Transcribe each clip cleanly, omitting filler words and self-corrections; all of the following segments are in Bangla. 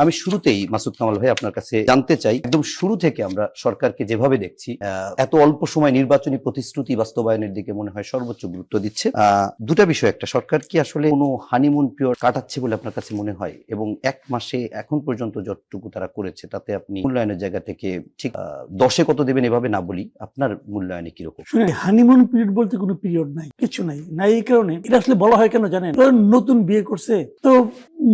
আমি শুরুতেই মাসুদ কামাল ভাই আপনার কাছে জানতে চাই, একদম শুরু থেকে আমরা সরকারকে যেভাবে দেখছি, এত অল্প সময় নির্বাচনী প্রতিশ্রুতি বাস্তবায়নের দিকে মনে হয় সর্বোচ্চ গুরুত্ব দিচ্ছে। দুটা বিষয়, একটা, সরকার কি আসলে কোনো হানিমুন পিরিয়ড কাটাচ্ছে বলে আপনার কাছে মনে হয়? এবং এক মাসে এখন পর্যন্ত যতটুকু তারা করেছে তাতে আপনি মূল্যায়নের জায়গা থেকে ঠিক 10-এ কত দেবেন এভাবে না বলি, আপনার মূল্যায়নে কিরকম? হানিমুন পিরিয়ড বলতে কোনো পিরিয়ড নাই, কিছু নাই। এই কারণে এটা আসলে বলা হয় কেন জানেন, নতুন বিয়ে করছে তো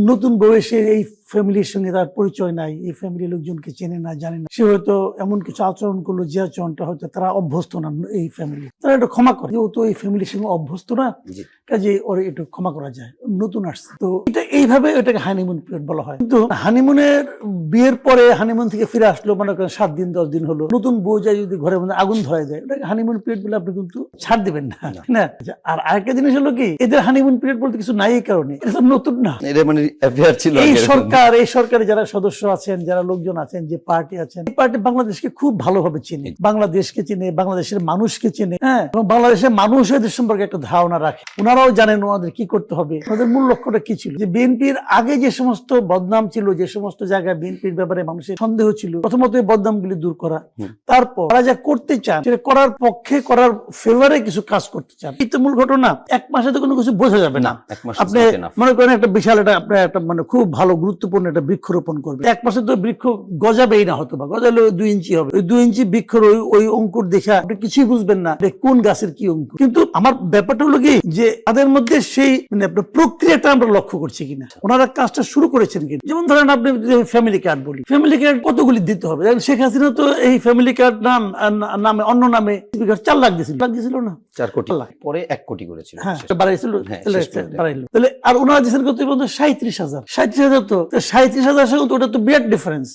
নতুন বয়সে এই ফ্যামিলির সঙ্গে তার পরিচয় নাই, এই ফ্যামিলির লোকজনকে চেনে না, জানে না, সে হয়তো এমন কিছু আচরণ করলো যে আচরণটা হয়তো তারা অভ্যস্ত না, এই ফ্যামিলি তারা এটা ক্ষমা করে, ও তো এই ফ্যামিলির সঙ্গে অভ্যস্ত না, কাজে ওরা একটু ক্ষমা করা যায়, নতুন আসছে তো এটা এইভাবে এটাকে হানিমুন পিরিয়ড বলা হয়। কিন্তু হানিমুনের বিয়ের পরে হানিমুন থেকে ফিরে আসলো, মনে করেন 7 দিন 10 দিন হলো, নতুন বউ যায় যদি ঘরের মধ্যে আগুন ধরায় দেয়, ওটাকে হানিমুন পিরিয়ড বলে আপনি কিন্তু ছাড় দিবেন না, না। আর আরেকটা জিনিস হলো কি, এদের হানিমুন পিরিয়ড বলতে কিছু নাই, এই কারণে এটা নতুন না, এটা মানে অ্যাফেয়ার ছিল। এই সরকারে যারা সদস্য আছেন, যারা লোকজন আছেন, যে পার্টি আছেন, এই পার্টি বাংলাদেশকে খুব ভালোভাবে চিনে, বাংলাদেশকে চিনে, বাংলাদেশের মানুষকে চিনে, হ্যাঁ, এবং বাংলাদেশের মানুষ এদের সম্পর্কে একটা ধারণা রাখে। ওনারাও জানেন ওনাদের কি করতে হবে, ওনাদের মূল লক্ষ্যটা কি ছিল। যে বিএনপির আগে যে সমস্ত বদনাম ছিল, যে সমস্ত জায়গায় বিএনপির ব্যাপারে মানুষের সন্দেহ ছিল, প্রথমত এই বদনামগুলি দূর করা, তারপর তারা যা করতে চান সেটা করার পক্ষে, করার ফেভারে কিছু কাজ করতে চান। এই তো মূল ঘটনা। এক মাসে তো কোনো কিছু বোঝা যাবে না। আপনি মনে করেন একটা বিশাল আপনার একটা মানে খুব ভালো গুরুত্বপূর্ণ একটা বৃক্ষরোপণ করবে, এক মাসে তো বৃক্ষ গজাবেই না, হয়তো বা গজালে 2 ইঞ্চি হবে, ওই 2 ইঞ্চি বৃক্ষর ওই অঙ্কুর দেখা আপনি কিছুই বুঝবেন না কোন গাছের কি অঙ্কুর। কিন্তু আমার ব্যাপারটা হলো কি, যে তাদের মধ্যে সেই মানে আপনার প্রক্রিয়াটা আমরা লক্ষ্য করছি কিনা, ওনারা কাজটা শুরু করেছেন কিনা। যেমন ধরেন আপনি ফ্যামিলি কার্ড বলি, ফ্যামিলি কার্ড কতগুলি দিতে হবে? শেখ হাসিনা তো এই ফ্যামিলি কার্ড নামে অন্য নামে 4 লাখ দিয়েছিল না, 4 কোটি, পরে 1 কোটি করেছিল, হ্যাঁ বাড়াইছিল, বাড়াইলো। তাহলে আর ওনারা দিয়েছেন কত বলতো 37,000 তো 37,000 সঙ্গে তো ওটা তো বিরাট ডিফারেন্স।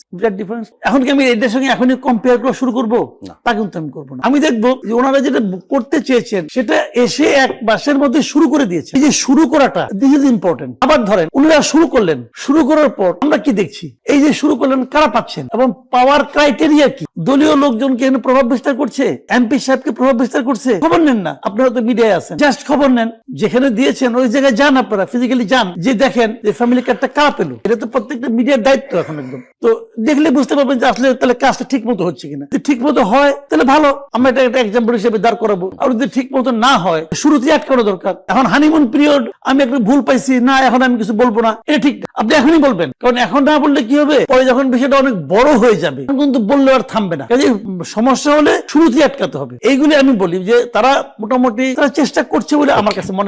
এখন কি আমি এটার সঙ্গে এখনই কম্পেয়ার করা শুরু করবো? তা কিন্তু আমি করবো না। আমি দেখবো যে ওনারা যেটা করতে চেয়েছেন সেটা এসে 1 মাসের মধ্যে শুরু করে দিয়েছে। এই যে শুরু করাটা, দিস ইজ ইম্পর্টেন্ট। আবার ধরেন ওনারা শুরু করলেন, শুরু করার পর আমরা কি দেখছি, এই যে শুরু করলেন কারা পাচ্ছেন এবং পাওয়ার ক্রাইটেরিয়া কি? দলীয় লোকজনকে প্রভাব বিস্তার করছে, এমপি সাহেবকে প্রভাব বিস্তার করছে। খবর নেন না, আপনারা তো মিডিয়ায় আছেন, জাস্ট খবর নেন, যেখানে দিয়েছেন ওই জায়গায় যান, আপনারা ফিজিক্যালি যান, যে দেখেন যে ফ্যামিলি কার্ডটা কারা পেলো। এটা তো প্রত্যেকটা মিডিয়ার দায়িত্ব এখন একদম। তো দেখলে বুঝতে পারবেন যে আসলে তাহলে কাজটা ঠিক মতো হচ্ছে কিনা। যদি ঠিক মতো হয় তাহলে ভালো, আমরা এটা একটা এক্সাম্পল হিসেবে দাঁড় করাবো। আর যদি ঠিক মতো না হয়, শুরুতেই আটকানো দরকার। এখন হানিমুন পিরিয়ড, আমি একটা ভুল পাইছি না, এখন আমি কিছু বলবো না, এটা ঠিক না। আপনি এখনই বলবেন, কারণ এখন না বললে কি হবে, পরে যখন বিষয়টা অনেক বড় হয়ে যাবে কিন্তু বললে আর থামবে না। কাজে সমস্যা হলে শুরুতেই আটকাতে হবে। এইগুলি আমি বলি যে তারা মোটামুটি তারা চেষ্টা করছে বলে আমার কাছে মনে হয়।